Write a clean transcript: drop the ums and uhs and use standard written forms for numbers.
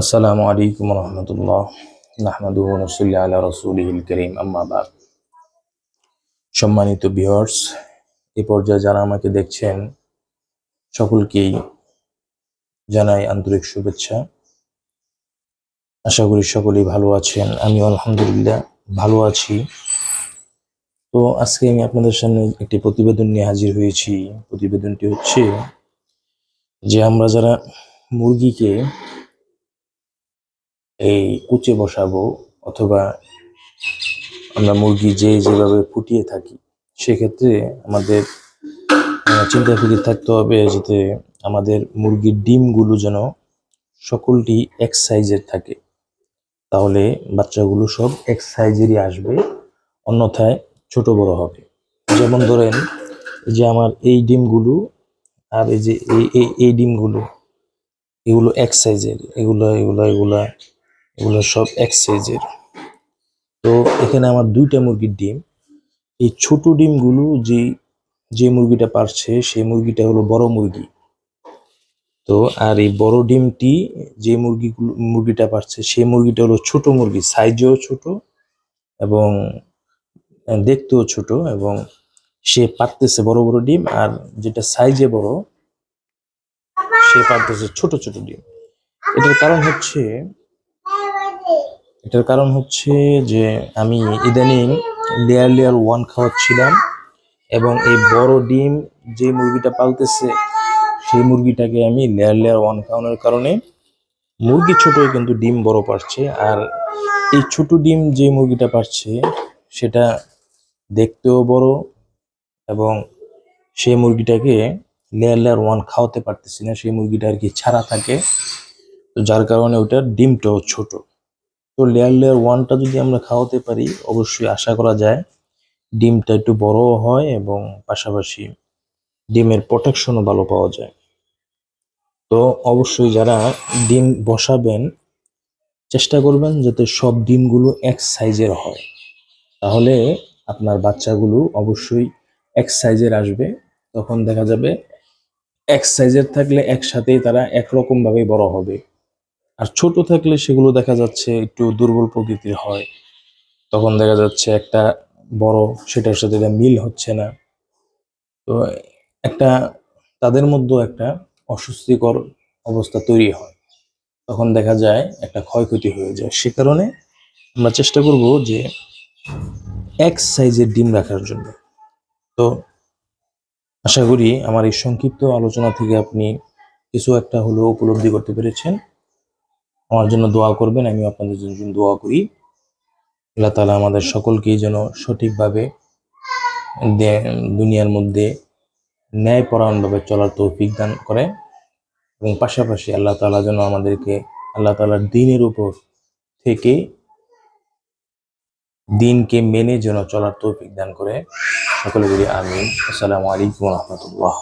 আসসালামু আলাইকুম রহমতুল্লাহ নাহমাদুহু ওয়া নুসাল্লি আলা রাসূলিহিল কারীম আম্মা বাদ। সম্মানিত ভিউয়ার্স, এই পর্যায়ে যারা আমাকে দেখছেন সকলকেই জানাই আন্তরিক শুভেচ্ছা। আশা করি সকলেই ভালো আছেন। আমি আলহামদুলিল্লাহ ভালো আছি। তো আজকে আমি আপনাদের সামনে একটি প্রতিবেদন নিয়ে হাজির হয়েছি। প্রতিবেদনটি হচ্ছে যে আমরা যারা মুরগিকে এই কুচে বসাবো অথবা আমরা মুরগি যেভাবে ফুটিয়ে থাকি, সেক্ষেত্রে আমাদের চিন্তা ফিকির থাকতে হবে যাতে আমাদের মুরগির ডিমগুলো যেন সকলটি এক সাইজের থাকে, তাহলে বাচ্চাগুলো সব এক সাইজেরই আসবে, অন্যথায় ছোট বড় হবে। যেমন ধরেন যে আমার এই ডিমগুলো আর এই যে এই ডিমগুলো, এগুলো এক সাইজের, এগুলো সব এক সাইজের। তো এখানে আমার দুইটা মুরগির ডিম, এই ছোট ডিমগুলো যে মুরগিটা পারছে সেই মুরগিটা হলো বড় মুরগি। তো আর এই বড় ডিমটি যে মুরগিটা পারছে সেই মুরগিটা হলো ছোট মুরগি, সাইজেও ছোট এবং দেখতেও ছোট, এবং সে পারতেছে বড় বড় ডিম, আর যেটা সাইজে বড় সে পারতেছে ছোট ছোট ডিম। এটার কারণ হচ্ছে যে আমি ইদানিং লেয়ার 1 খাওয়াচ্ছিলাম, এবং এই বড় ডিম যে মুরগিটা পালতেছে সেই মুরগিটাকে আমি লেয়ার 1 খাওয়ানোর কারণে মুরগি ছোট কিন্তু ডিম বড় পারছে। আর এই ছোট ডিম যে মুরগিটা পারছে সেটা দেখতেও বড়, এবং সেই মুরগিটাকে লেয়ার 1 খাওয়াতে পারতেছি না, সেই মুরগিটা আর কি ছাড়া থাকে, তো যার কারণে ওটার ডিমটাও ছোট। তো লেয়ার 1টা যদি আমরা খাওয়াতে পারি, অবশ্যই আশা করা যায় ডিমটা একটু বড়ও হয় এবং পাশাপাশি ডিমের প্রোটেকশনও ভালো পাওয়া যায়। তো অবশ্যই যারা ডিম বসাবেন চেষ্টা করবেন যাতে সব ডিমগুলো এক সাইজের হয়, তাহলে আপনার বাচ্চাগুলো অবশ্যই এক সাইজের আসবে। তখন দেখা যাবে এক সাইজের থাকলে একসাথেই তারা একরকম ভাবে বড় হবে। আর ছোট থাকলে সেগুলো দেখা যাচ্ছে একটু দুর্বল প্রকৃতির হয়, তখন দেখা যাচ্ছে একটা বড় সেটার সাথে এটা মিল হচ্ছে না। তো একটা তাদের মধ্যে একটা অস্বস্তিকর অবস্থা তৈরি হয়, তখন দেখা যায় একটা ক্ষয়ক্ষতি হয়ে যায়। সে কারণে আমরা চেষ্টা করব যে এক সাইজের ডিম রাখার জন্য। তো আশা করি আমার এই সংক্ষিপ্ত আলোচনা থেকে আপনি কিছু একটা হলেও উপলব্ধি করতে পেরেছেন। আমার জন্য দোয়া করবেন, আমি আপনাদের জন্য দোয়া করি। আল্লাহ তাআলা আমাদের সকলকেই যেন সঠিকভাবে দুনিয়ার মধ্যে ন্যায়পরায়ণভাবে চলার তৌফিক দান করে, এবং পাশাপাশি আল্লাহ তাআলা যেন আমাদেরকে আল্লাহ তাআলার দ্বীনের উপর থেকে দিনকে মেনে যেন চলার তৌফিক দান করে। সকলে বলি আমিন। আসসালামু আলাইকুম ওয়া রাহমাতুল্লাহ।